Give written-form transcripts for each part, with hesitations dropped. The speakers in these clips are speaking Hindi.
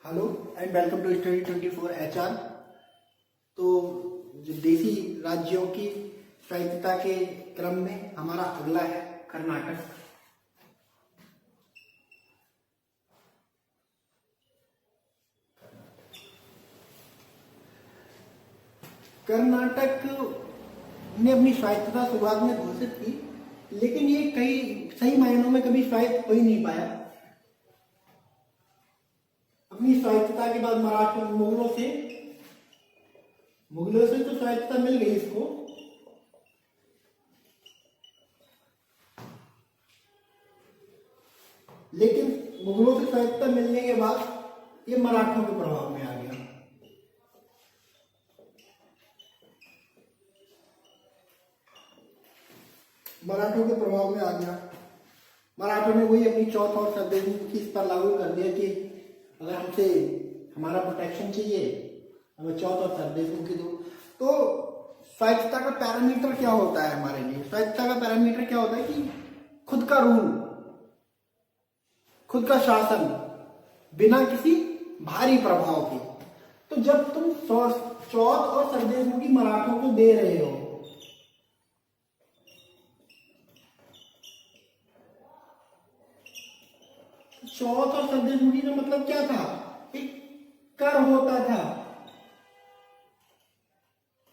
Hello and welcome to study 24 HR। तो जो देसी राज्यों की स्वायत्तता के क्रम में हमारा अगला है कर्नाटक। कर्नाटक ने अपनी स्वायत्तता शुरुआत में घोषित की, लेकिन ये कई सही मायनों में कभी स्वायत्त हो ही नहीं पाया। अपनी स्वायत्तता के बाद मराठों मुगलों से तो स्वायत्तता मिल गई इसको, लेकिन मुगलों से स्वायत्तता मिलने के बाद ये मराठों के प्रभाव में आ गया। मराठों ने वही अपनी चौथ और सरदेशमुखी इस पर लागू कर दिया कि अगर हमसे हमारा प्रोटेक्शन चाहिए हमें चौथ और सरदेशमुखी दो। तो स्वायत्तता का पैरामीटर क्या होता है हमारे लिए? स्वायत्तता का पैरामीटर क्या होता है कि खुद का रूल, खुद का शासन बिना किसी भारी प्रभाव के। तो जब तुम चौथ और सरदेशमुखी मराठों को दे रहे हो, चौथ और सरदेशमुखी का मतलब क्या था? एक कर होता था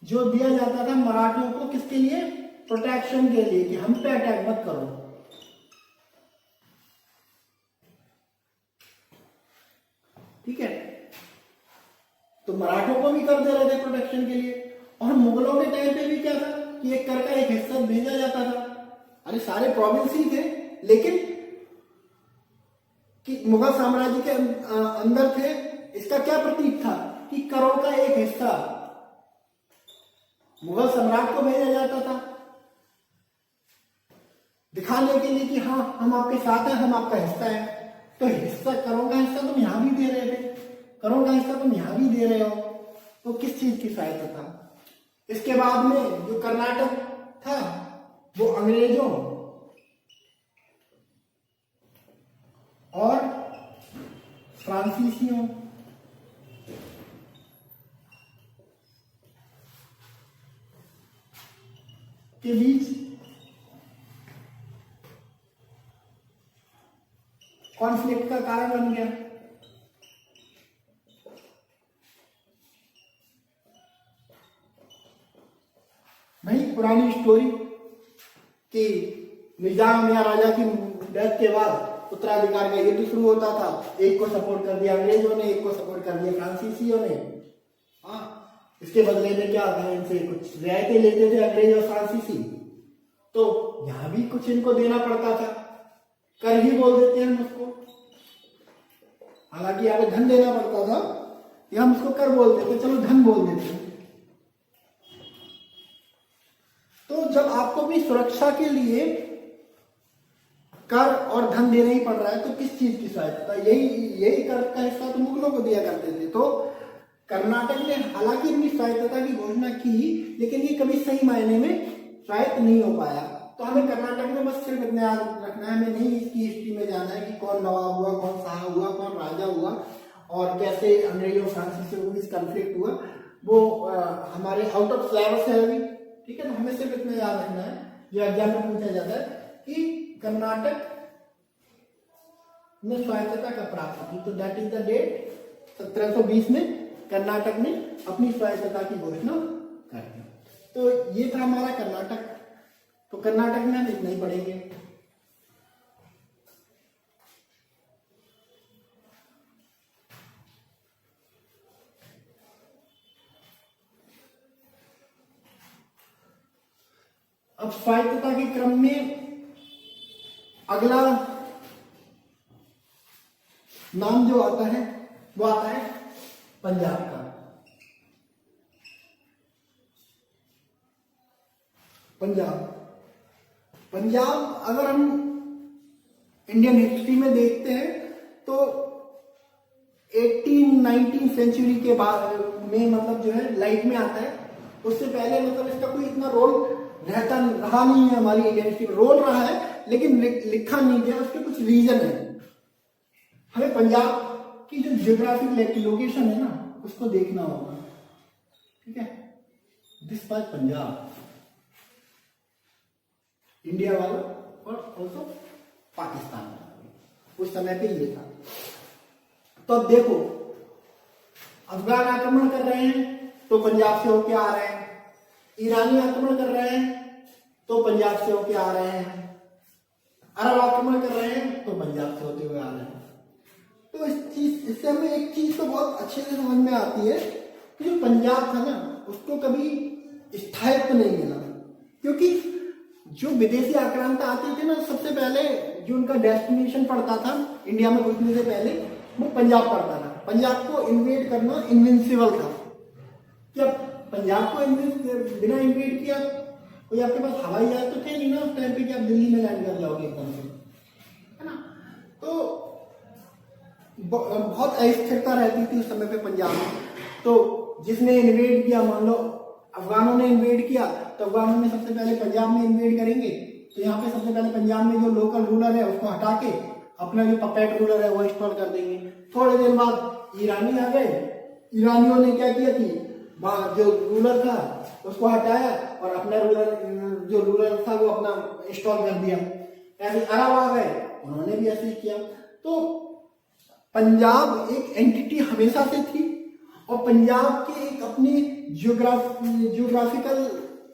जो दिया जाता था मराठियों को, किसके लिए? प्रोटेक्शन के लिए, कि हम पे अटैक मत करो। ठीक है, तो मराठों को भी कर दे रहे थे प्रोटेक्शन के लिए। और मुगलों के टाइम पे भी क्या था कि एक कर का एक हिस्सा भेजा जाता था। अरे सारे प्रोविंस ही थे, लेकिन कि मुगल साम्राज्य के अंदर थे, इसका क्या प्रतीक था कि करों का एक हिस्सा मुगल सम्राट को भेजा जाता था, दिखाने के लिए कि हाँ हम आपके साथ हैं, हम आपका हिस्सा है। तो हिस्सा, करों का हिस्सा तुम यहां भी दे रहे थे, करों का हिस्सा तुम यहां भी दे रहे हो, तो किस चीज की सहायता था? इसके बाद में जो कर्नाटक था वो अंग्रेजों और फ्रांसीसियों के बीच कॉन्फ्लिक्ट का कारण बन गया। भाई पुरानी स्टोरी कि निजाम या राजा की डेथ के बाद उत्तराधिकार का युद्ध शुरू होता था। एक को सपोर्ट कर दिया अंग्रेजों ने, एक को सपोर्ट कर दिया फ्रांसीसियों ने। हाँ, इसके बदले में क्या था, इनसे कुछ रियायतें लेते थे अंग्रेज और फ्रांसीसी। तो यहां भी कुछ इनको देना पड़ता था, कर ही बोल देते हैं हम उसको। हालांकि यहाँ पे धन देना पड़ता था, या हम उसको कर बोल देते, चलो धन बोल देते हैं। तो जब आपको भी सुरक्षा के लिए कर और धन देना ही पड़ रहा है, तो किस चीज की सहायता? यही कर का हिस्सा तो मुगलों को दिया करते थे। तो कर्नाटक ने हालांकि अपनी स्वायत्तता की घोषणा की, लेकिन ये कभी सही मायने में स्वायत्त नहीं हो पाया। तो हमें कर्नाटक में बस सिर्फ इतना याद रखना है, हमें नहीं इसकी हिस्ट्री में जाना है कि कौन नवाब हुआ, कौन शाह हुआ, कौन राजा हुआ और कैसे अंग्रेजों फ्रांसीसियों के बीच कॉन्फ्लिक्ट हुआ। वो हमारे आउट ऑफ सिलेबस है अभी। ठीक है, तो हमें सिर्फ इतना याद रखना है, जो एग्जाम में पूछा जाता है कि कर्नाटक में स्वायत्तता कब प्राप्त की। तो दैट इज द डेट 1720 में कर्नाटक ने अपनी स्वायत्तता की घोषणा कर दी। तो ये था हमारा कर्नाटक। तो कर्नाटक में हम इतना ही पढ़ेंगे। अब स्वायत्तता के क्रम में अगला नाम जो आता है वो आता है पंजाब का। पंजाब अगर हम इंडियन हिस्ट्री में देखते हैं तो 18-19 सेंचुरी के बाद में मतलब जो है लाइट में आता है। उससे पहले मतलब इसका कोई इतना रोल रहा नहीं है हमारी इंडियन हिस्ट्री में। रोल रहा है लेकिन लिखा नहीं गया, उसके कुछ रीजन है। हमें पंजाब कि जो जियोग्राफिक लोकेशन है ना उसको देखना होगा, ठीक है। दिस वाज पंजाब, इंडिया वाला और ऑल्सो पाकिस्तान वाला, उस समय पे ये था। तो अब देखो, अफगान आक्रमण कर रहे हैं तो पंजाब से होके आ रहे हैं, ईरानी आक्रमण कर रहे हैं तो पंजाब से होके आ रहे हैं, अरब आक्रमण कर रहे हैं तो पंजाब से होते हुए आ रहे हैं। तो इससे हमें एक चीज तो बहुत अच्छे से समझ में आती है कि जो पंजाब था ना उसको कभी स्थायित्व नहीं मिला, क्योंकि जो विदेशी आक्रांता आते थे ना सबसे पहले जो उनका डेस्टिनेशन पड़ता था इंडिया में घुसने से पहले वो पंजाब पड़ता था। पंजाब को इन्वेड करना इनविंसिबल था। क्या पंजाब को बिना इन्वेड किया कोई आपके पास हवाई जहाज तो थे नहीं ना उस टाइम पे कि आप दिल्ली में लैंड कर जाओगे एकदम से, है ना। तो बहुत अस्थिरता रहती थी उस समय पे पंजाब में। तो जिसने इन्वेड किया, मान लो अफगानों ने इन्वेड किया तो अफगानों ने सबसे पहले पंजाब में इन्वेड करेंगे, तो यहाँ पे सबसे पहले पंजाब में जो लोकल रूलर है उसको हटा के अपना जो पपेट रूलर है वो इंस्टॉल कर देंगे। थोड़े दिन बाद ईरानी आ गए, ईरानियों ने क्या किया कि जो रूलर था उसको हटाया और अपना जो रूलर था वो अपना इंस्टॉल कर दिया। ऐसे अरब आ गए, उन्होंने भी ऐसे ही किया। तो पंजाब एक एंटिटी हमेशा से थी और पंजाब के एक अपने जियोग्राफिकल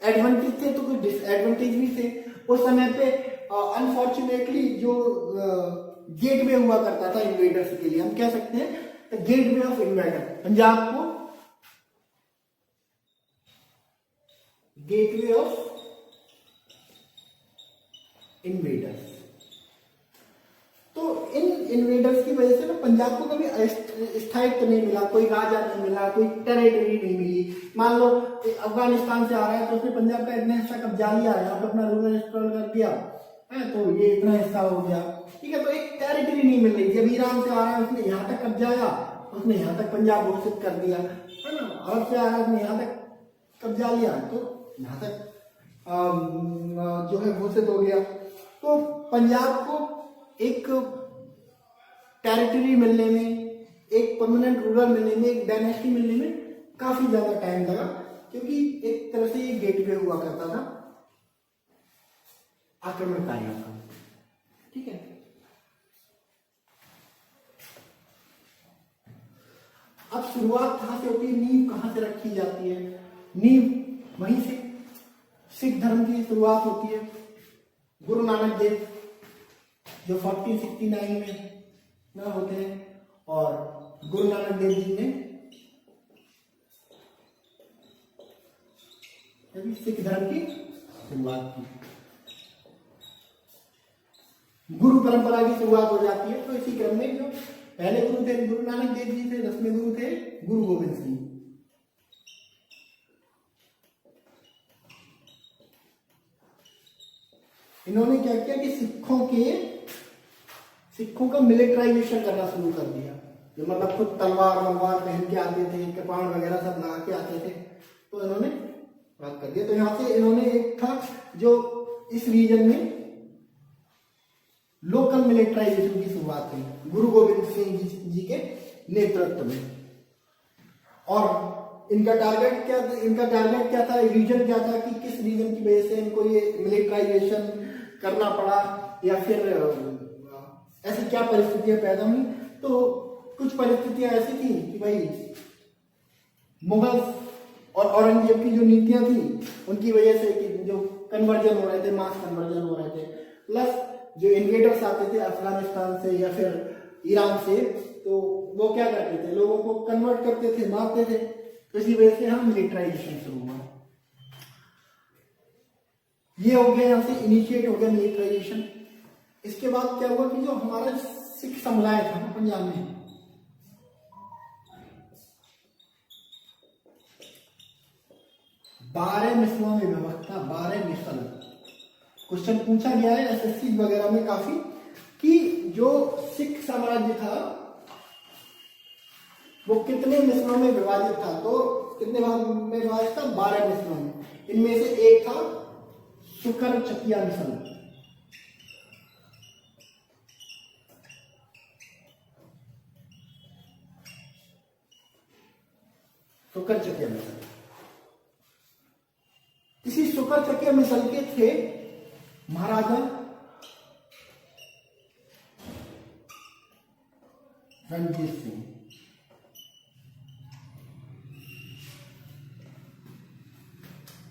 एडवांटेज थे तो कुछ डिसएडवांटेज भी थे। उस समय पे अनफॉर्चुनेटली जो गेटवे हुआ करता था इन्वेडर्स के लिए, हम कह सकते हैं गेटवे ऑफ इन्वेडर, पंजाब को गेटवे ऑफ इन्वेडर्स। तो इन इन्वेडर्स की वजह से ना पंजाब को कभी स्थायित्व नहीं मिला, कोई राजा नहीं मिला, कोई टेरिटरी नहीं मिली। मान लो अफगानिस्तान से आ रहा है तो उसने पंजाब का इतना हिस्सा कब्जा लिया, यहाँ पे अपना रूलर इंस्टॉल कर दिया है तो ये इतना हिस्सा हो गया, ठीक है। तो एक टेरिटरी नहीं मिल रही। जब ईरान से आ रहा है उसने यहाँ तक कब्जा आया, उसने यहाँ तक पंजाब घोषित कर दिया, है ना। अरब से आ रहा है उसने यहाँ तक कब्जा लिया तो यहाँ तक जो है घोषित हो गया। तो पंजाब को एक टेरिटरी मिलने में, एक परमानेंट रूलर मिलने में, एक डायनेस्टी मिलने में काफी ज्यादा टाइम लगा, क्योंकि एक तरह से ये गेटवे हुआ करता था आक्रमणकारियों का, ठीक है। अब शुरुआत कहां से होती है, नींव कहां से रखी जाती है? नींव वहीं से सिख धर्म की शुरुआत होती है। गुरु नानक देव जो 1469 में ना होते हैं और गुरु नानक देव जी ने सिख धर्म की शुरुआत की, गुरु परंपरा की शुरुआत हो जाती है। तो इसी क्रम में जो पहले गुरु थे गुरु नानक देव जी थे, 10वें गुरु थे गुरु गोविंद सिंह। इन्होंने क्या किया कि सिखों का मिलिट्राइजेशन करना शुरू कर दिया। जो मतलब खुद तलवार पहन के आते थे, कृपाण वगैरह सब लगा के आते थे, तो इन्होंने बात कर दिया। तो यहाँ से इन्होंने एक था जो इस रीजन में लोकल मिलिट्राइजेशन की शुरुआत हुई गुरु गोविंद सिंह जी के नेतृत्व में। और इनका टारगेट क्या था, रीजन क्या था कि किस रीजन की वजह से इनको ये मिलिट्राइजेशन करना पड़ा या फिर ऐसी क्या परिस्थितियां पैदा हुई। तो कुछ परिस्थितियां ऐसी थी कि भाई मुगल और औरंगजेब की जो नीतियां थी उनकी वजह से कि जो कन्वर्जन हो रहे थे, मास कन्वर्जन हो रहे थे, प्लस जो इन्वेडर्स आते थे अफगानिस्तान से या फिर ईरान से, तो वो क्या करते थे, लोगों को कन्वर्ट करते थे, मारते थे। तो इसी वजह से हम मिलिट्राइजेशन शुरू हुआ। ये हो गया, यहाँ से इनिशिएट हो गया मिलिट्राइजेशन। इसके बाद क्या हुआ कि जो हमारा सिख समुदाय था ना पंजाब में, बारह मिसलों में विभक्त था। 12 मिसल क्वेश्चन पूछा गया है एसएससी वगैरह में काफी कि जो सिख साम्राज्य था वो कितने मिसलों में विभाजित था। तो कितने भाग में विभाजित था? 12 मिसलों में। इनमें से एक था सुकर चकिया मिसल। शुक्रचक्कीय मिसल। इसी शुक्रचक्कीय मिसल के थे महाराजा रणजीत सिंह।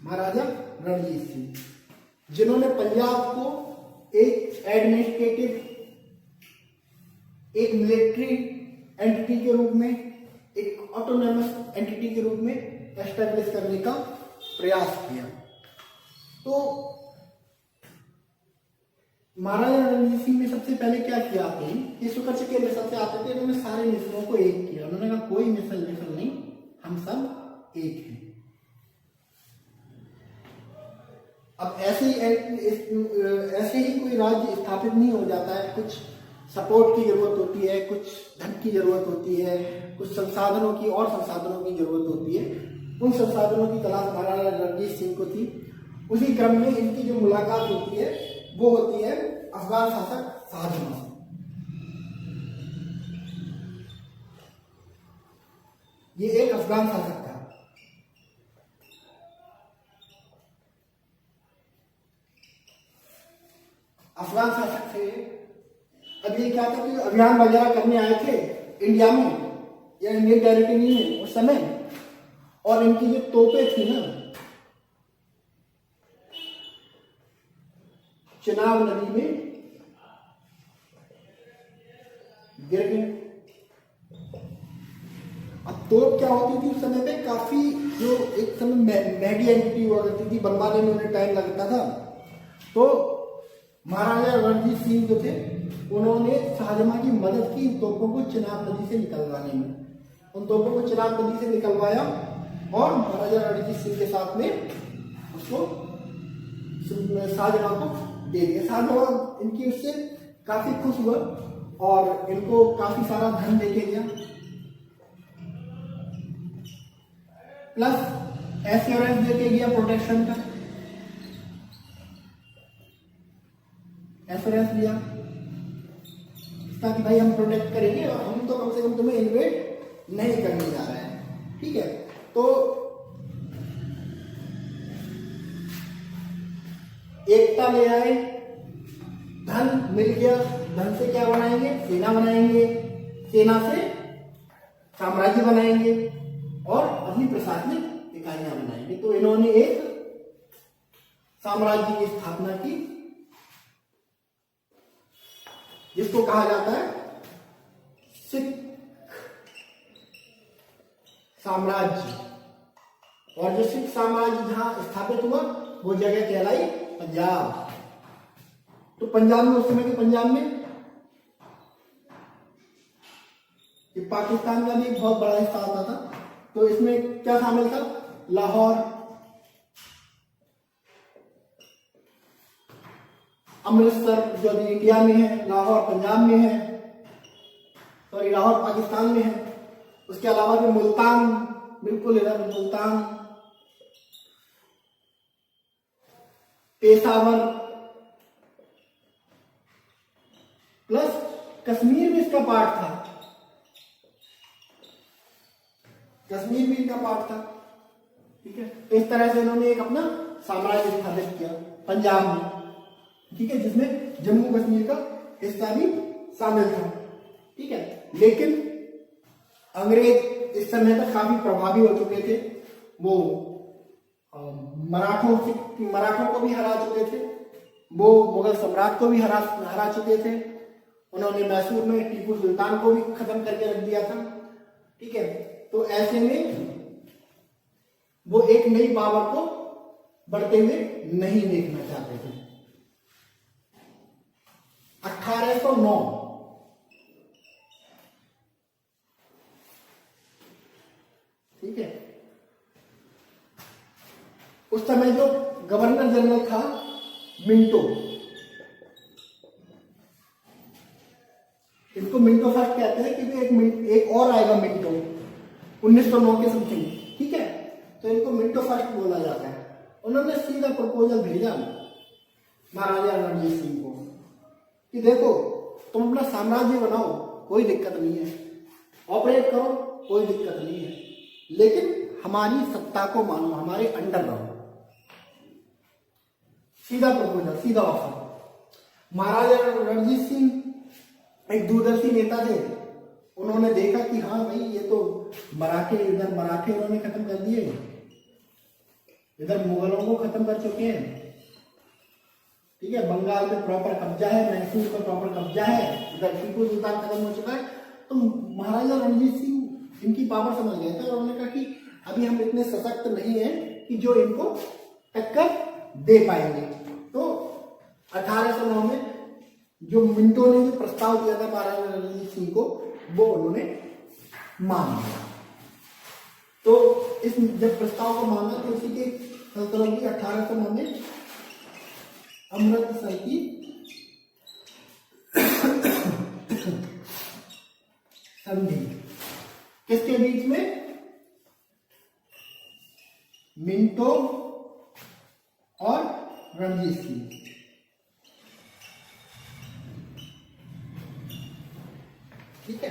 महाराजा रणजीत सिंह, जिन्होंने पंजाब को एक एडमिनिस्ट्रेटिव, एक मिलिट्री एंटिटी के रूप में, एक ऑटोनॉमस एंटिटी के रूप में एस्टेब्लिश करने का प्रयास किया। तो महाराजा रणजीत सिंह ने सबसे पहले क्या किया आपने, ये शुक्रचक्कीय मिसल से आते थे, उन्होंने सारे मिसलों को एक किया। उन्होंने कहा कोई मिसल नहीं, हम सब एक हैं। अब ऐसे ही कोई राज्य स्थापित नहीं हो जाता है, कुछ सपोर्ट की जरूरत होती है, कुछ धन की जरूरत होती है, कुछ संसाधनों की और संसाधनों की जरूरत होती है। उन संसाधनों की तलाश महाराजा रणजीत सिंह को थी। उसी क्रम में इनकी जो मुलाकात होती है वो होती है अफगान शासक शाहजहां से। ये एक अफगान शासक था। अफगान शासक थे। अब ये क्या था कि अभियान वगैरह करने आए थे इंडिया में या इंडियन टेरिटरी में उस समय, और इनकी जो तोपें थी ना, चिनाब नदी में गिर गए। अब तोप क्या होती थी उस समय पे, काफी जो एक समय महंगी एंटिटी हुआ करती थी, बनवाने में उन्हें टाइम लगता था। तो महाराजा रणजीत सिंह जो थे उन्होंने शाहजहां की मदद की तोपों को चिनाब नदी से निकलवाने में। उन तोपों को चिनाब नदी से निकलवाया और महाराजा रणजीत सिंह के साथ में उसको शाहजहां को दे दिया। शाहजहां इनकी उससे काफी खुश हुआ और इनको काफी सारा धन देके गया, प्लस एश्योरेंस देके गया प्रोटेक्शन का, एश्योरेंस दिया कि भाई हम प्रोटेक्ट करेंगे और हम तो कम से कम तुम्हें इन्वेट नहीं करने जा रहे हैं। ठीक है, तो एकता ले आए, धन मिल गया। धन से क्या बनाएंगे, सेना बनाएंगे, सेना से साम्राज्य बनाएंगे और अपनी प्रशासनिक इकाइयां बनाएंगे। तो इन्होंने एक साम्राज्य की स्थापना की जिसको कहा जाता है सिख साम्राज्य। और जो सिख साम्राज्य जहां स्थापित हुआ वो जगह कहलाई पंजाब। तो पंजाब में उस समय के पंजाब में ये पाकिस्तान का भी एक बहुत बड़ा हिस्सा आता था। तो इसमें क्या शामिल था, लाहौर, अमृतसर जो अभी इंडिया में है, लाहौर पंजाब में है, सॉरी लाहौर पाकिस्तान में है। उसके अलावा भी मुल्तान, बिल्कुल इधर मुल्तान, पेशावर, प्लस कश्मीर भी इसका पार्ट था। कश्मीर भी इनका पार्ट था। ठीक है, तो इस तरह से इन्होंने एक अपना साम्राज्य स्थापित किया पंजाब में। ठीक है, जिसमें जम्मू कश्मीर का हिस्सा भी शामिल था। ठीक है, लेकिन अंग्रेज इस समय तक काफी प्रभावी हो चुके थे। वो मराठों को भी हरा चुके थे, वो मुगल सम्राट को भी हरा चुके थे। उन्होंने मैसूर में टीपू सुल्तान को भी खत्म करके रख दिया था। ठीक है, तो ऐसे में वो एक नई पावर को बढ़ते हुए नहीं देखना चाहते थे। 1809 ठीक है, उस समय जो गवर्नर जनरल था मिंटो, इनको मिंटो फर्स्ट कहते हैं क्योंकि एक और आएगा मिंटो 1909 के समथिंग। ठीक है, तो इनको मिंटो फर्स्ट बोला जाता है। उन्होंने सीधा प्रपोजल भेजा महाराजा रणजीत सिंह को कि देखो तुम अपना साम्राज्य बनाओ, कोई दिक्कत नहीं है, ऑपरेट करो, कोई दिक्कत नहीं है, लेकिन हमारी सत्ता को मानो, हमारे अंडर रहो। सीधा प्रपोजल, सीधा ऑफर। महाराजा रणजीत सिंह एक दूरदर्शी नेता थे। उन्होंने देखा कि हाँ भाई ये तो मराठे, इधर मराठे उन्होंने खत्म कर दिए, इधर मुगलों को खत्म कर चुके हैं, ठीक है, बंगाल पे प्रॉपर कब्जा है, मैसूर पे प्रॉपर कब्जा है, इधर टीपू सुल्तान खत्म हो चुका है। तो महाराजा रणजीत सिंह इनकी पावर समझ गए थे और उन्होंने कहा कि अभी हम इतने सशक्त नहीं हैं कि जो इनको टक्कर दे पाएंगे। तो 1809 में जो मिंटो ने जो प्रस्ताव दिया था महाराजा रणजीत सिंह को, वो उन्होंने मान लिया। तो इस जब प्रस्ताव को माना तो उसी के सल्तनत की 1809 में अमृतसर की संधि किसके बीच में? मिंटो और रणजीत सिंह। ठीक है,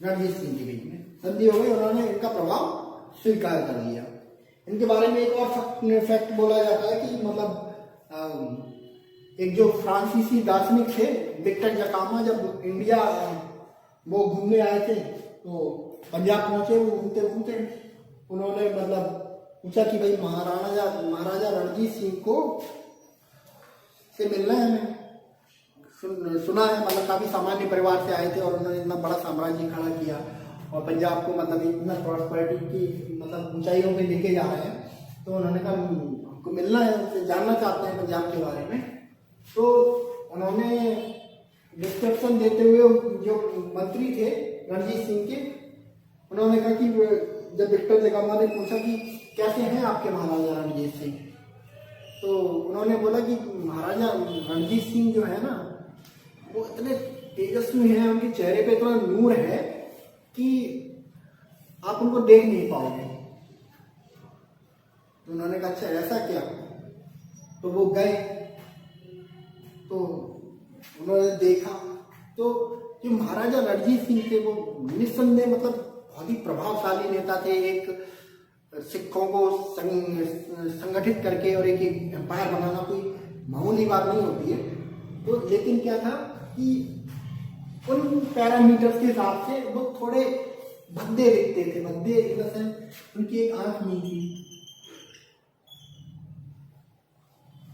रणजीत सिंह के बीच में संधि हो गई, उन्होंने इनका प्रभाव स्वीकार कर लिया। इनके बारे में एक और फैक्ट बोला जाता है कि मतलब एक जो फ्रांसीसी दार्शनिक थे विक्टर जकामा, जब इंडिया वो घूमने आए थे तो पंजाब पहुंचे, वो घूमते घूमते उन्होंने मतलब पूछा कि भाई महाराजा रणजीत सिंह को से मिलना है हमें। सुना है मतलब काफी सामान्य परिवार से आए थे और उन्होंने इतना बड़ा साम्राज्य खड़ा किया और पंजाब को मतलब इतना प्रॉस्पेरिटी की मतलब ऊंचाइयों पे लेके जा रहे हैं। तो उन्होंने कहा हमको मिलना है, उनसे जानना चाहते हैं पंजाब के बारे में। तो उन्होंने डिस्क्रिप्शन देते हुए जो मंत्री थे रणजीत सिंह के, उन्होंने कहा कि जब विक्टर जकामा ने पूछा कि कैसे हैं आपके महाराजा रणजीत सिंह, तो उन्होंने बोला कि महाराजा रणजीत सिंह जो है ना वो इतने तेजस्वी हैं, उनके चेहरे पे इतना नूर है कि आप उनको देख नहीं पाओगे। तो उन्होंने कहा अच्छा ऐसा क्या? तो वो गए, तो उन्होंने देखा तो जो महाराजा रणजीत सिंह थे वो निस्संदेह मतलब बहुत ही प्रभावशाली नेता थे। एक सिखों को संगठित करके और एक एम्पायर बनाना कोई मामूली बात नहीं होती है। तो लेकिन क्या था कि उन पैरामीटर्स के हिसाब से वो थोड़े भद्दे दिखते थे। भद्दे इन द सेंस उनकी एक आंख नहीं थी,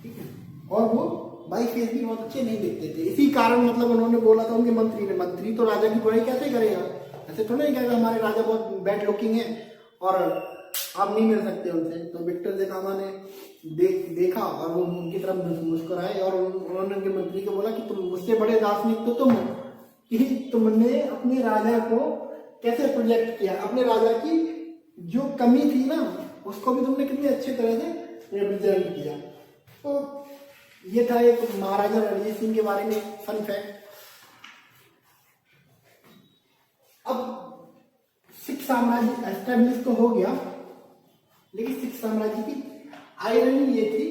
ठीक है, और वो बाई फेस भी बहुत अच्छे नहीं दिखते थे। इसी कारण मतलब उन्होंने बोला था उनके मंत्री तो राजा की बुराई कैसे करेगा, ऐसे थोड़ा नहीं कहेगा हमारे राजा बहुत बैड लुकिंग है और आप नहीं मिल सकते उनसे। तो विक्टर जकामा ने देखा और वो उनकी तरफ मुस्कुराए और उन्होंने उनके मंत्री को बोला कि तुम मुझसे बड़े दार्शनिक तो तुम हो कि तुमने अपने राजा को कैसे प्रोजेक्ट किया, अपने राजा की जो कमी थी ना उसको भी तुमने कितने अच्छे तरह से रिप्रेजेंट किया। तो ये था एक महाराजा रणजीत सिंह के बारे में फन फैक्ट। अब सिख साम्राज्य एस्टेब्लिश तो हो गया, लेकिन सिख साम्राज्य की आयरनी ये थी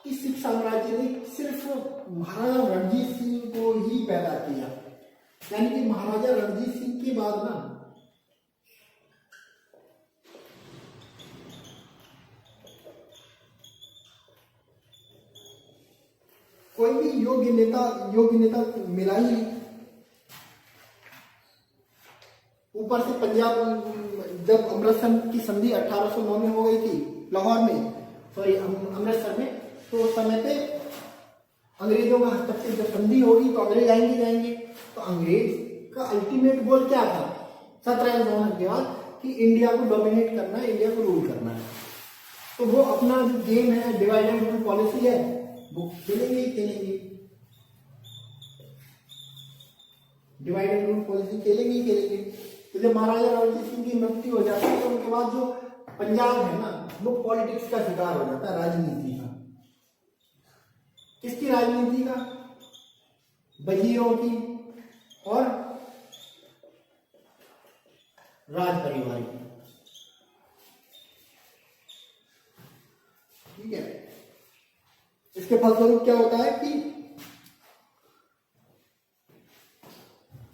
कि सिख साम्राज्य ने सिर्फ महाराजा रणजीत सिंह को ही पैदा किया। यानी कि महाराजा रणजीत सिंह के बाद ना कोई भी योग्य नेता मिला ही नहीं। ऊपर से पंजाब जब अमृतसर की संधि 1809 में हो गई थी लाहौर में, सॉरी अमृतसर में, तो उस समय पे अंग्रेजों का हस्तक्षेप, जब संधि होगी तो अंग्रेज जाएंगे। तो अंग्रेज का अल्टीमेट गोल क्या था 1759 के बाद कि इंडिया को डोमिनेट करना है, इंडिया को रूल करना है। तो वो अपना जो गेम है डिवाइड एंड रूल पॉलिसी है वो खेलेंगे ही खेलेंगे, डिवाइड एंड रूल पॉलिसी खेलेंगे ही खेलेंगे। तो जब महाराजा रणजीत सिंह की मृत्यु हो जाती है तो उनके बाद जो पंजाब है ना वो पॉलिटिक्स का शिकार हो जाता है, राजनीति का। किसकी राजनीति का? वजीरों की और राज परिवार की, ठीक है। इसके फलस्वरूप क्या होता है कि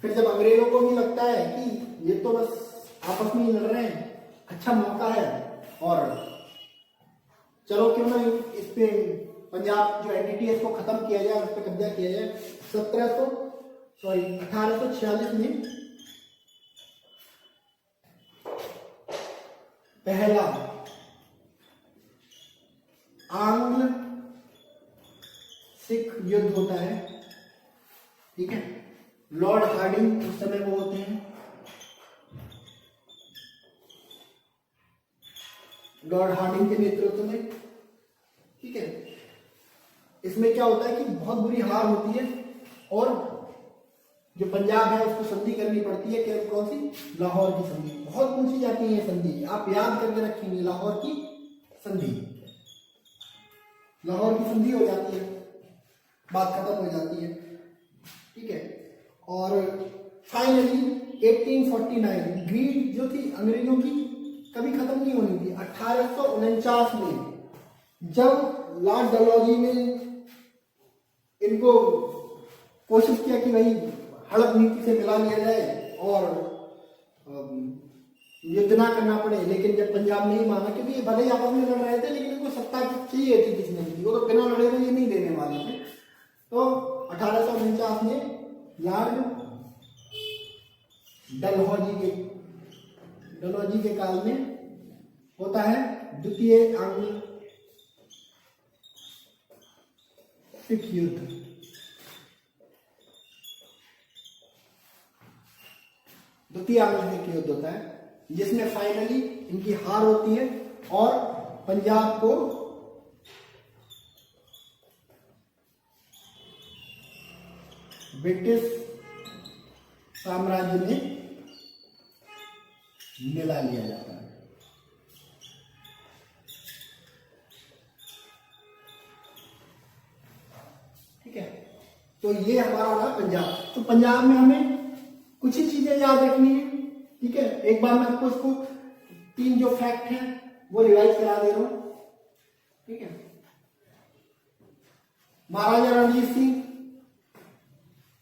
फिर जब अंग्रेजों को भी लगता है कि ये तो बस आपस में ही लड़ रहे हैं, अच्छा मौका है। और चलो क्यों ना इस पे पंजाब जो एंटिटी है इसको खत्म किया जाए, उस पर कब्जा किया जाए। 1846 में पहला आंग्ल सिख युद्ध होता है, ठीक है। लॉर्ड हार्डिंग उस समय वो होते हैं, लॉर्ड हार्डिंग के नेतृत्व में, ठीक है। इसमें क्या होता है कि बहुत बुरी हार होती है और जो पंजाब है उसको संधि करनी पड़ती है। क्या कौन सी? लाहौर की संधि। बहुत पूछी जाती है ये संधि, आप याद करके रखेंगे, लाहौर की संधि। लाहौर की संधि हो जाती है, बात खत्म हो जाती है, ठीक है। और फाइनली 1849 ग्रीड जो थी अंग्रेजों की कभी खत्म नहीं होनी थी। 1849 में जब लॉर्ड डलहौजी ने इनको कोशिश किया कि भाई हड़प नीति से मिला लिया जाए और युद्ध ना करना पड़े, लेकिन जब पंजाब नहीं माना, क्योंकि ये भले ही आपस में लड़ रहे थे लेकिन इनको सत्ता चाहिए थी किसी न किसी को, तो बिना लड़े तो ये नहीं देने वाले थे। तो 1849 में लॉर्ड डलहौजी के काल में होता है द्वितीय आंग्ल सिख युद्ध। द्वितीय आंग्ल सिख युद्ध होता है जिसमें फाइनली इनकी हार होती है और पंजाब को ब्रिटिश साम्राज्य में मिला लिया जाता है। ठीक है, तो ये हमारा रहा पंजाब। तो पंजाब में हमें कुछ ही चीजें याद रखनी है, ठीक है। एक बार मैं आपको इसको 3 जो फैक्ट हैं वो रिवाइज करा दे रहा हूं, ठीक है। महाराजा रणजीत सिंह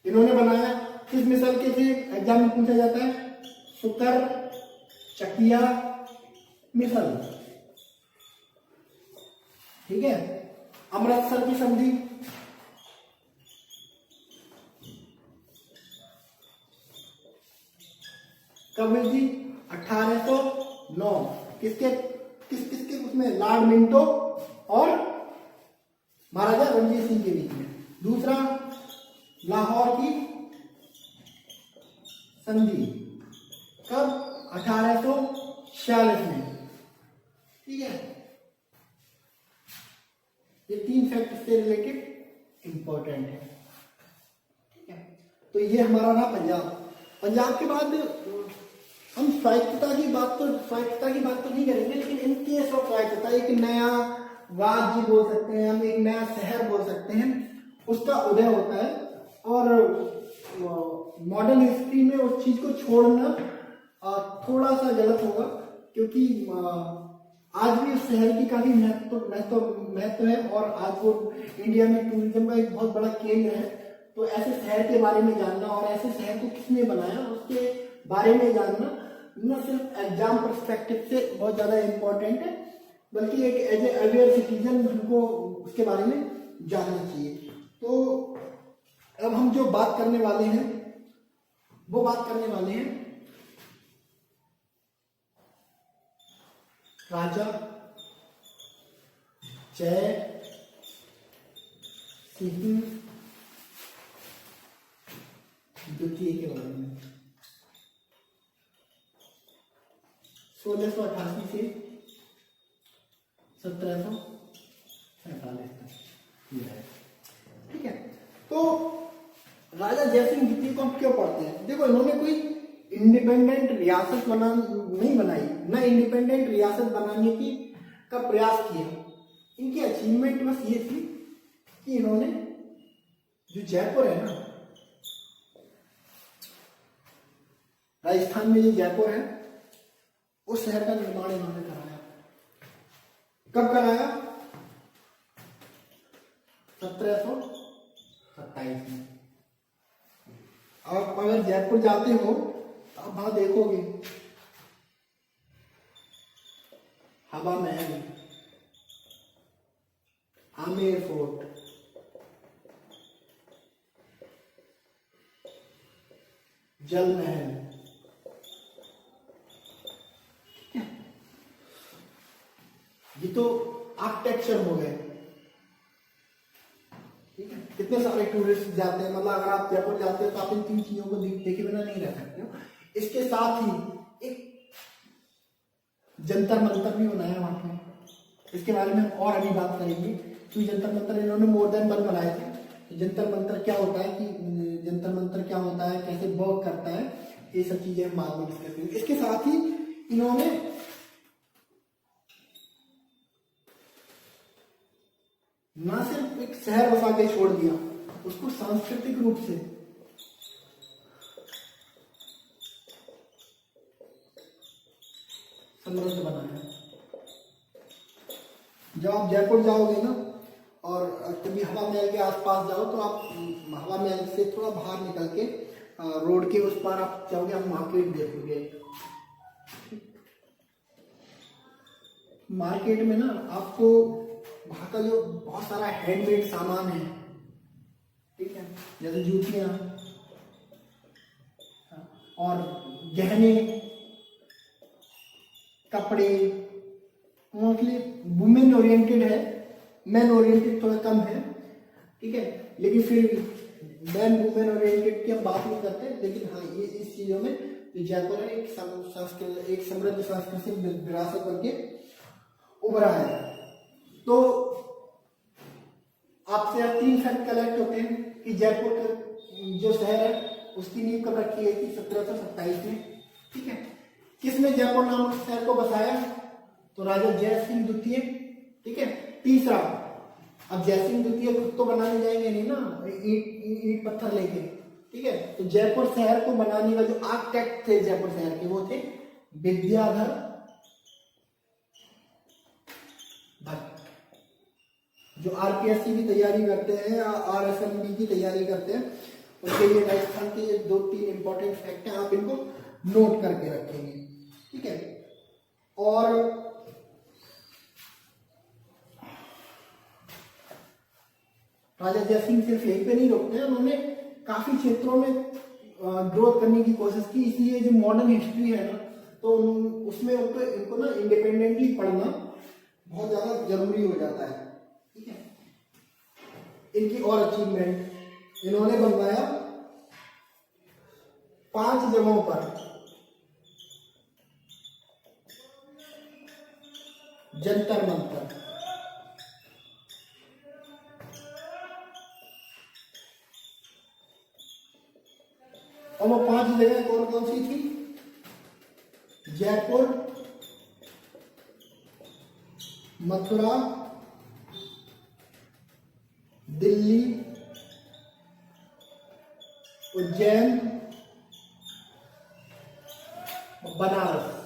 इन्होंने बनाया, किस मिसाइल के थे, एग्जाम में पूछा जाता है, सुकर चकिया मिसाइल, ठीक है। अमृतसर की संधि, कब हुई थी? 1809। किसके उसमें? लॉर्ड मिंटो और महाराजा रणजीत सिंह के बीच में। दूसरा, लाहौर की संधि कब? 1846 में, ठीक है। ये 3 फैक्ट से रिलेटेड इंपॉर्टेंट है, ठीक है। तो ये हमारा रहा पंजाब। पंजाब के बाद हम स्वायत्तता की बात तो नहीं करेंगे, लेकिन इन केस ऑफ स्वायत्तता एक नया राज्य बोल सकते हैं हम, एक नया शहर बोल सकते हैं, उसका उदय होता है। और मॉडर्न हिस्ट्री में उस चीज को छोड़ना थोड़ा सा गलत होगा, क्योंकि आज भी उस शहर की काफी महत्व है और आज वो इंडिया में टूरिज्म का एक बहुत बड़ा केंद्र है। तो ऐसे शहर के बारे में जानना और ऐसे शहर को किसने बनाया उसके बारे में जानना न सिर्फ एग्जाम पर्सपेक्टिव से बहुत ज्यादा इंपॉर्टेंट है, बल्कि एक एज ए अवेयर सिटीजन हमको उसके बारे में जानना चाहिए। तो अब हम जो बात करने वाले हैं वो बात करने वाले हैं राजा जय सिंह द्वितीय के बारे में। 1688 से 1747 तक, ठीक है। तो राजा जयसिंह द्वितीय को हम क्यों पढ़ते हैं? देखो, इन्होंने कोई इंडिपेंडेंट रियासत नहीं बनाई, ना इंडिपेंडेंट रियासत बनाने की का प्रयास किया। इनकी अचीवमेंट बस ये थी कि इन्होंने जो जयपुर है ना, राजस्थान में जो जयपुर है, उस शहर का निर्माण इन्होंने कराया। कब कराया? 1727 में। आप अगर जयपुर जाते हो तो आप वहां देखोगे हवा महल, आमेर फोर्ट, जल महल। ये तो आर्किटेक्चर हो गए, ठीक है। कितने सारे टूरिस्ट जाते हैं, मतलब अगर आप जयपुर जाते हो तो आप इन 3 चीजों को देखे बिना नहीं रह सकते हो। इसके साथ ही एक जंतर मंतर भी बनाया वहां पे, इसके बारे में हम और अभी बात करेंगे। तो जंतर मंतर इन्होंने मोर देन 1 बनाए थे। तो जंतर मंतर क्या होता है, कि जंतर मंतर क्या होता है, कैसे वर्क करता है, ये सब चीजें हम बाद में डिस्कस करेंगे। इसके साथ ही इन्होंने ना सिर्फ एक शहर बसा के छोड़ दिया, उसको सांस्कृतिक रूप से समृद्ध बनाया। जब आप जयपुर जाओगे ना और कभी हवा महल के आसपास जाओ, तो आप हवा महल से थोड़ा बाहर निकल के रोड के उस पार आप जाओगे, आप मार्केट देखोगे। मार्केट में ना आपको वहां का जो बहुत सारा हैंडमेड सामान है, ठीक है, जैसे जूतियां और गहने, कपड़े, मोस्टली वुमेन ओरिएंटेड है, मैन ओरिएंटेड थोड़ा कम है, ठीक है। लेकिन फिर भी मैन वुमेन ओरिएंटेड की हम बात नहीं करते, लेकिन हाँ ये इस चीजों में जयपुर है एक समृद्ध सांस्कृतिक विरासत करके उभरा है। तो आपसे 3 फैक्ट कलेक्ट होते हैं कि जयपुर का जो शहर है उसकी नींव कब रखी गई थी, 1727 में, ठीक है। किसने जयपुर नामक शहर को बसाया, तो राजा जय सिंह द्वितीय, ठीक है। तीसरा, अब जय सिंह द्वितीय खुद तो बनाने जाएंगे नहीं ना ईंट पत्थर लेके, ठीक है। तो जयपुर शहर को बनाने का जो आर्किटेक्ट थे जयपुर शहर के, वो थे विद्याधर भट्ट, जो आरपीएससी की तैयारी करते हैं या आरएसएमबी की तैयारी करते हैं, उनके लिए राजस्थान के ये 2-3 इंपॉर्टेंट फैक्ट हैं, आप इनको नोट करके रखेंगे, ठीक है। और राजा जयसिंह सिर्फ यहीं पे नहीं रुकते हैं, उन्होंने काफी क्षेत्रों में ग्रोथ करने की कोशिश की। इसलिए जो मॉडर्न हिस्ट्री है ना, तो उसमें इनको ना इंडिपेंडेंटली पढ़ना बहुत ज्यादा जरूरी हो जाता है, ठीक है। इनकी और अचीवमेंट, इन्होंने बनवाया 5 जगहों पर जंतर मंतर। और वो 5 जगह कौन कौन सी थी, जयपुर, मथुरा, दिल्ली, उज्जैन, बनारस।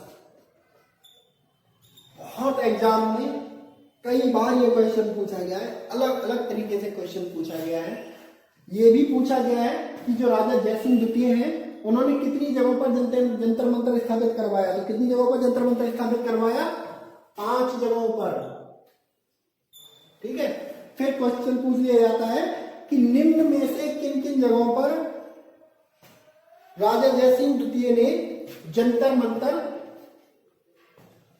बहुत एग्जाम में कई बार ये क्वेश्चन पूछा गया है, अलग अलग तरीके से क्वेश्चन पूछा गया है। ये भी पूछा गया है कि जो राजा जयसिंह द्वितीय हैं, उन्होंने कितनी जगहों पर जंतर मंतर स्थापित करवाया। तो कितनी जगहों पर जंतर मंतर स्थापित करवाया, 5 जगहों पर, ठीक है। फिर क्वेश्चन पूछ लिया जाता है कि निम्न में से किन किन जगहों पर राजा जयसिंह द्वितीय ने जंतर मंतर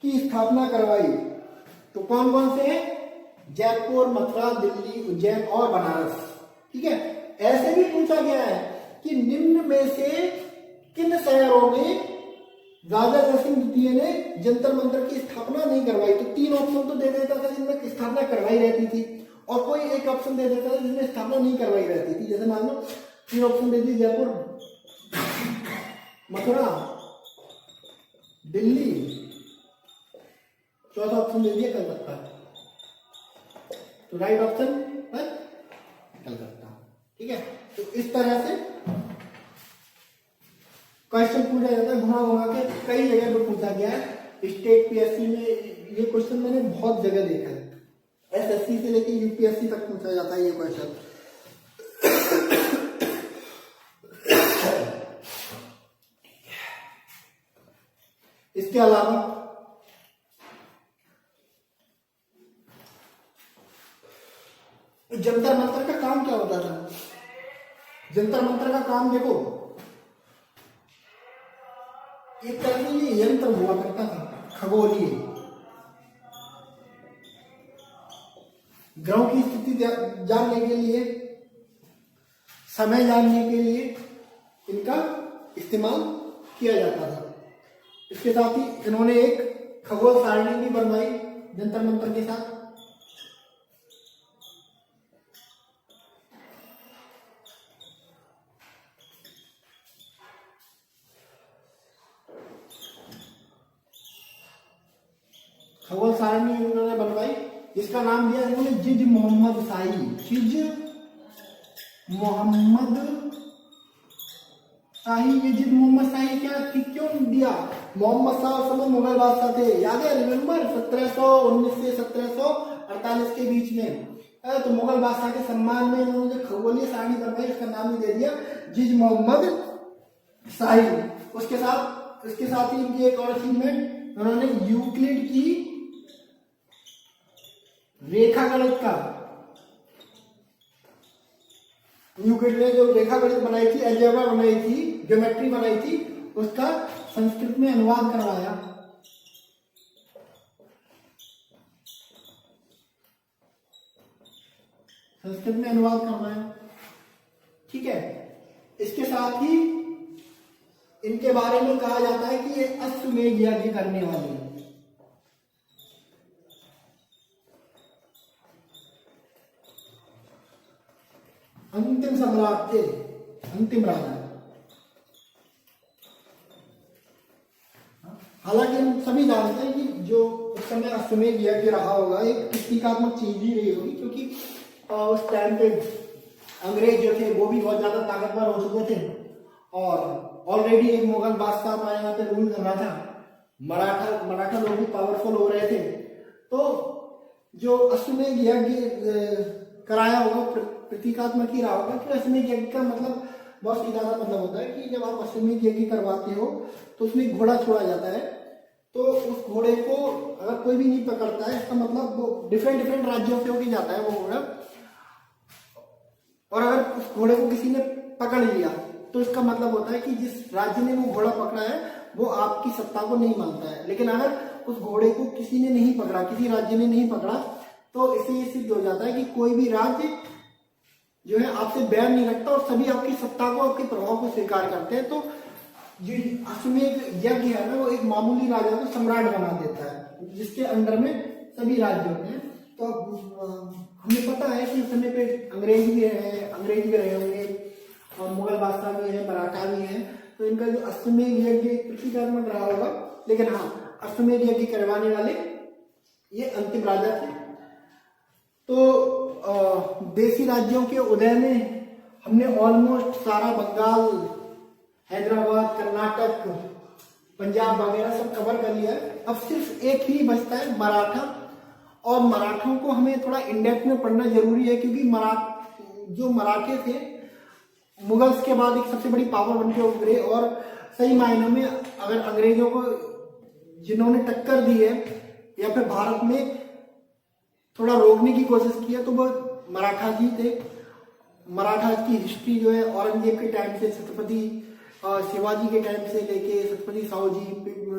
की स्थापना करवाई। तो कौन कौन से हैं, जयपुर, मथुरा, दिल्ली, उज्जैन और बनारस, ठीक है। ऐसे भी पूछा गया है कि निम्न में से किन शहरों में राजा जयसिंह द्वितीय ने जंतर मंतर की स्थापना नहीं करवाई। तो 3 ऑप्शन तो दे देता था जिनमें स्थापना करवाई रहती थी, और कोई एक ऑप्शन दे देता था जिसमें स्थापना नहीं करवाई रहती थी। जैसे मान लो 3 ऑप्शन दे दी, जयपुर, मथुरा, दिल्ली, चौथा ऑप्शन दे दिया कलकत्ता। तो राइट ऑप्शन है कलकत्ता, ठीक है। तो इस तरह से क्वेश्चन पूछा जाता है, घुमा घुमा के कई जगह पर पूछा गया है। स्टेट पीएससी में ये क्वेश्चन मैंने बहुत जगह देखा है, एसएससी से लेकर यूपीएससी तक पूछा जाता है ये क्वेश्चन। इसके अलावा जंतर मंतर का काम क्या होता था? जंतर मंतर का काम देखो, एक तरह से ये यंत्र हुआ करता था खगोलीय, ग्रहों की स्थिति जानने के लिए, समय जानने के लिए इनका इस्तेमाल किया जाता था। इसके साथ ही इन्होंने एक खगोल सारणी भी बनवाई जंतर मंतर के साथ। खगोल सारणी इन्होंने बनवाई, जिसका नाम दिया इन्होंने जिज मोहम्मद शाही। जिज मोहम्मद शाही, ये जिज मोहम्मद शाही क्या क्यों दिया? मोहम्मद शाह उस समय मुगल बादशाह थे, याद है, रिमेम्बर 1719 से 1748 के बीच में। तो मुगल बादशाह के सम्मान में इन्होंने जो खगोलीय सारणी बनवाई उसका नाम ही दे दिया जिज मोहम्मद शाही। उसके साथ ही इनकी एक और अचीवमेंट, उन्होंने यूक्लिड की रेखा गणित का, यूक्लिड ने जो रेखा गणित बनाई थी, अलजेब्रा बनाई थी, ज्योमेट्री बनाई थी, उसका संस्कृत में अनुवाद करवाया। संस्कृत में अनुवाद करवाया, ठीक है। इसके साथ ही इनके बारे में कहा जाता है कि ये अश्वमेध यज्ञ करने वाले हैं। अंतिम सम्राट थे, अंतिम राजा। हालांकि हम सभी जानते हैं कि जो उस समय अश्वमेध यज्ञ रहा होगा एक प्रतीकात्मक चीज ही रही होगी, क्योंकि उस टाइम पे अंग्रेज जो थे वो भी बहुत ज्यादा ताकतवर हो चुके थे और ऑलरेडी एक मुगल बादशाह हमारे यहाँ पे रूल कर रहा था, मराठा लोग भी पावरफुल हो रहे थे। तो जो अश्वमेध यज्ञ कराया होगा प्रतीकात्मक ही रहा होगा, कि अश्वमेध यज्ञ का मतलब बहुत सीधा सा मतलब होता है कि जब आप अश्वमेध यज्ञ करवाते हो तो उसमें घोड़ा छोड़ा जाता है, तो उस घोड़े को अगर कोई भी नहीं पकड़ता है, इसका मतलब वो डिफरेंट राज्यों से होके जाता है वो घोड़ा, और अगर उस घोड़े को किसी ने पकड़ लिया तो इसका मतलब होता है कि जिस राज्य ने वो घोड़ा पकड़ा है वो आपकी सत्ता को नहीं मानता है। लेकिन अगर उस घोड़े को किसी ने नहीं पकड़ा, किसी राज्य ने नहीं पकड़ा, तो इससे ये सिद्ध हो जाता है कि कोई भी राज्य जो है आपसे बैर नहीं रखता और सभी आपकी सत्ता को, आपके प्रभाव को स्वीकार करते हैं। तो जो अश्वमेध यज्ञ है ना, वो एक मामूली राजा को सम्राट बना देता है, जिसके अंडर में सभी राज्य होते हैं। तो हमें पता है कि उस समय पे अंग्रेज भी रहे होंगे और मुगल बादशाह भी है, मराठा भी है, तो इनका जो अश्वमेध यज्ञ प्रतीकात्मक रहा होगा। लेकिन हाँ, अश्वमेध यज्ञ करवाने वाले ये अंतिम राजा थे। तो देसी राज्यों के उदय में हमने ऑलमोस्ट सारा बंगाल, हैदराबाद, कर्नाटक, पंजाब वगैरह सब कवर कर लिया है। अब सिर्फ एक ही बचता है, मराठा, और मराठों को हमें थोड़ा इंडेप्थ में पढ़ना जरूरी है, क्योंकि जो मराठे थे मुगल्स के बाद एक सबसे बड़ी पावर बन के उभरे, और सही मायनों में अगर अंग्रेजों को जिन्होंने टक्कर दी है या फिर भारत में थोड़ा रोकने की कोशिश की है तो वो मराठा जी थे। मराठा की हिस्ट्री जो है औरंगजेब के टाइम से, छत्रपति शिवाजी के टाइम से लेके छत्रपति साहू जी,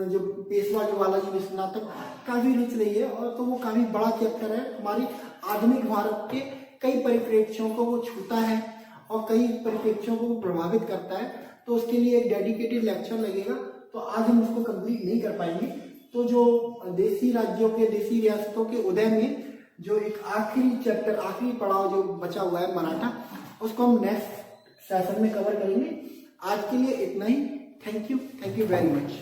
जो पेशवा जो बालाजी विश्वनाथ तक काफी रिच रही है, और तो वो काफी बड़ा चैप्टर है हमारी आधुनिक भारत के कई परिप्रेक्ष्यों को वो छूता है और कई परिप्रेक्ष्यों को वो प्रभावित करता है। तो उसके लिए एक डेडिकेटेड लेक्चर लगेगा, तो आज हम उसको कंप्लीट नहीं कर पाएंगे। तो जो देसी राज्यों के, देसी रियासतों के उदय में जो एक आखिरी चैप्टर, आखिरी पड़ाव जो बचा हुआ है मराठा, उसको हम नेक्स्ट सेशन में कवर करेंगे। आज के लिए इतना ही। Thank you very much.